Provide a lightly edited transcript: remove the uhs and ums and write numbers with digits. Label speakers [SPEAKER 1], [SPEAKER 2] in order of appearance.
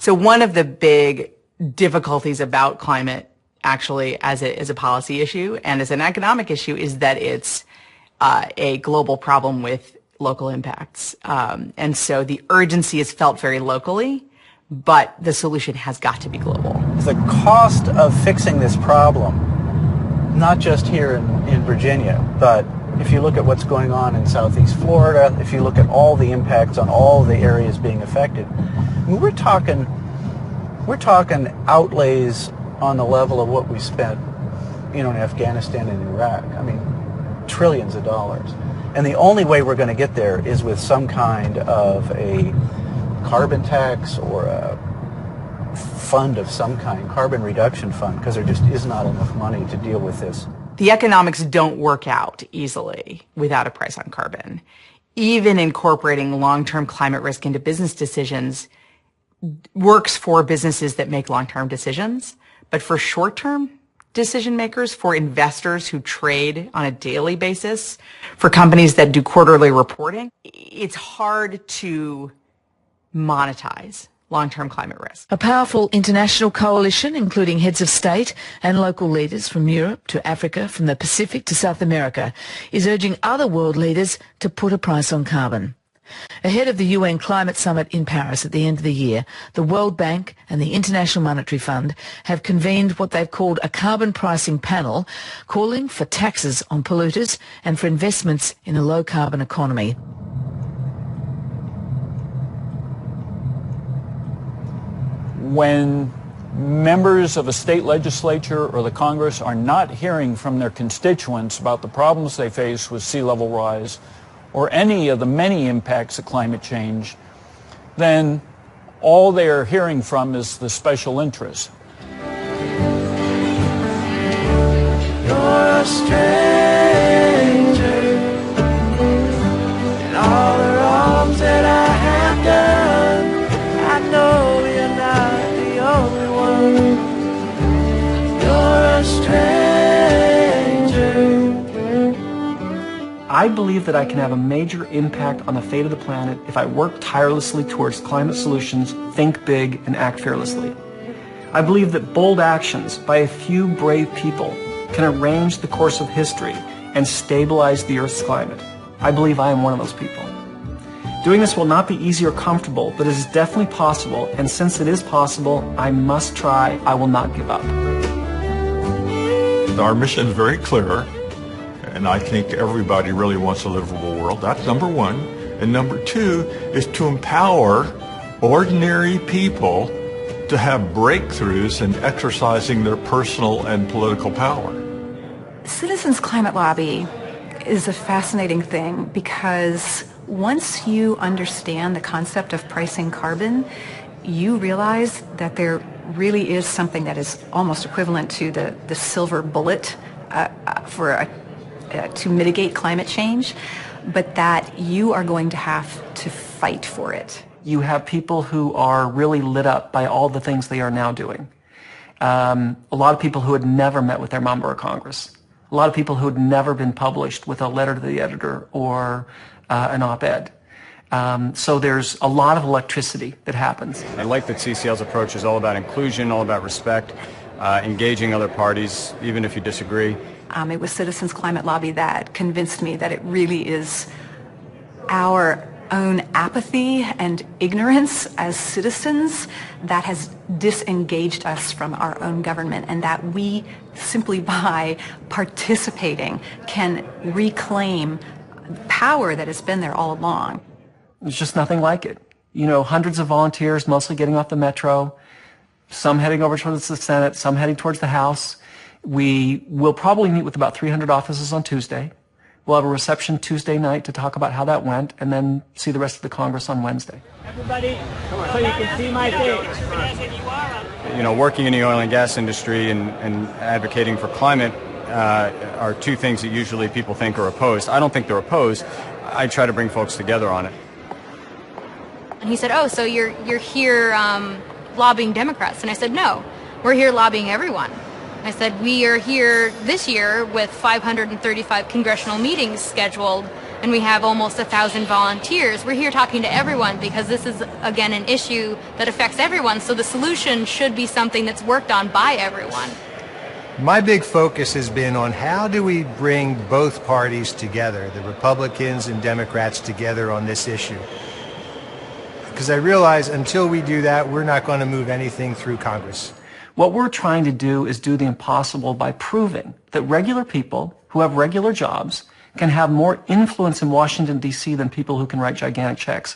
[SPEAKER 1] So one of the big difficulties about climate, actually, as a policy issue and as an economic issue, is that it's a global problem with local impacts. And so the urgency is felt very locally, but the solution has got to be global.
[SPEAKER 2] The cost of fixing this problem, not just here in Virginia, but if you look at what's going on in Southeast Florida, if you look at all the impacts on all the areas being affected, I mean, we're talking outlays on the level of what we spent, in Afghanistan and Iraq. I mean, trillions of dollars. And the only way we're going to get there is with some kind of a carbon tax or a fund of some kind, carbon reduction fund, because there just is not enough money to deal with this.
[SPEAKER 1] The economics don't work out easily without a price on carbon. Even incorporating long-term climate risk into business decisions works for businesses that make long-term decisions, but for short-term decision makers, for investors who trade on a daily basis, for companies that do quarterly reporting, it's hard to monetize long-term climate risk.
[SPEAKER 3] A powerful international coalition, including heads of state and local leaders from Europe to Africa, from the Pacific to South America, is urging other world leaders to put a price on carbon. Ahead of the UN Climate Summit in Paris at the end of the year, the World Bank and the International Monetary Fund have convened what they've called a carbon pricing panel, calling for taxes on polluters and for investments in a low-carbon economy.
[SPEAKER 4] When members of a state legislature or the Congress are not hearing from their constituents about the problems they face with sea level rise or any of the many impacts of climate change, then all they are hearing from is the special interests.
[SPEAKER 5] You're a stranger in all the wrongs that I have done. I know you're not the only one. You're a stranger.
[SPEAKER 6] I believe that I can have a major impact on the fate of the planet if I work tirelessly towards climate solutions, think big, and act fearlessly. I believe that bold actions by a few brave people can arrange the course of history and stabilize the Earth's climate. I believe I am one of those people. Doing this will not be easy or comfortable, but it is definitely possible, and since it is possible, I must try. I will not give up.
[SPEAKER 7] Our mission is very clear, and I think everybody really wants a livable world. That's number one. And number two is to empower ordinary people to have breakthroughs in exercising their personal and political power.
[SPEAKER 8] Citizens' Climate Lobby is a fascinating thing because once you understand the concept of pricing carbon, you realize that there really is something that is almost equivalent to the silver bullet to mitigate climate change, but that you are going to have to fight for it.
[SPEAKER 6] You have people who are really lit up by all the things they are now doing. A lot of people who had never met with their member of Congress. A lot of people who had never been published with a letter to the editor or an op-ed. So there's a lot of electricity that happens.
[SPEAKER 9] I like that CCL's approach is all about inclusion, all about respect, engaging other parties, even if you disagree.
[SPEAKER 8] It was Citizens Climate Lobby that convinced me that it really is our own apathy and ignorance as citizens that has disengaged us from our own government, and that we simply by participating can reclaim power that has been there all along.
[SPEAKER 6] There's just nothing like it. Hundreds of volunteers, mostly getting off the metro, some heading over towards the Senate, some heading towards the House. We will probably meet with about 300 offices on Tuesday. We'll have a reception Tuesday night to talk about how that went, and then see the rest of the Congress on Wednesday.
[SPEAKER 5] Everybody, so you can see my face.
[SPEAKER 9] Working in the oil and gas industry and advocating for climate are two things that usually people think are opposed. I don't think they're opposed. I try to bring folks together on it.
[SPEAKER 10] And he said, "Oh, so you're here lobbying Democrats?" And I said, "No, we're here lobbying everyone." I said, "We are here this year with 535 congressional meetings scheduled and we have almost 1,000 volunteers. We're here talking to everyone because this is, again, an issue that affects everyone, so the solution should be something that's worked on by everyone.
[SPEAKER 11] My big focus has been on how do we bring both parties together, the Republicans and Democrats together on this issue. Because I realize until we do that, we're not going to move anything through Congress.
[SPEAKER 6] What we're trying to do is do the impossible by proving that regular people who have regular jobs can have more influence in Washington, D.C. than people who can write gigantic checks.